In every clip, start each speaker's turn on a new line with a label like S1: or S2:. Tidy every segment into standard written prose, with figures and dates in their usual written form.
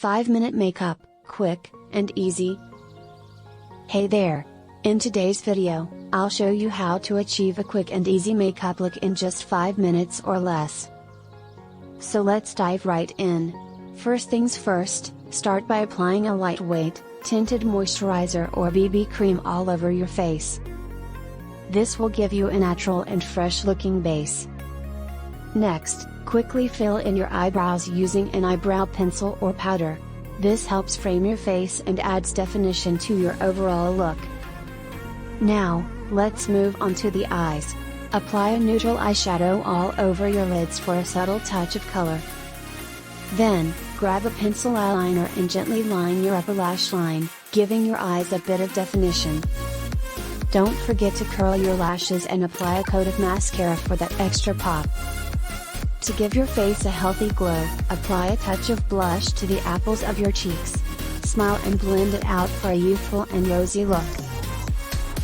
S1: 5-minute makeup, quick and easy. Hey there! In today's video, I'll show you how to achieve a quick and easy makeup look in just 5 minutes or less. So let's dive right in. First things first, start by applying a lightweight, tinted moisturizer or BB cream all over your face. This will give you a natural and fresh looking base. Next, quickly fill in your eyebrows using an eyebrow pencil or powder. This helps frame your face and adds definition to your overall look. Now, let's move on to the eyes. Apply a neutral eyeshadow all over your lids for a subtle touch of color. Then, grab a pencil eyeliner and gently line your upper lash line, giving your eyes a bit of definition. Don't forget to curl your lashes and apply a coat of mascara for that extra pop. To give your face a healthy glow, apply a touch of blush to the apples of your cheeks. Smile and blend it out for a youthful and rosy look.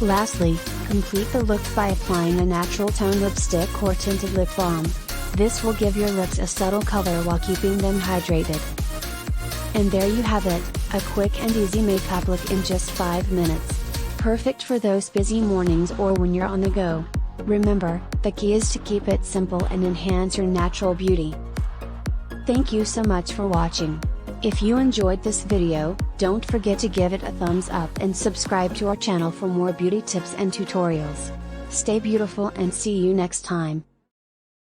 S1: Lastly, complete the look by applying a natural tone lipstick or tinted lip balm. This will give your lips a subtle color while keeping them hydrated. And there you have it, a quick and easy makeup look in just 5 minutes. Perfect for those busy mornings or when you're on the go. Remember, the key is to keep it simple and enhance your natural beauty. Thank you so much for watching. If you enjoyed this video, don't forget to give it a thumbs up and subscribe to our channel for more beauty tips and tutorials. Stay beautiful and see you next time.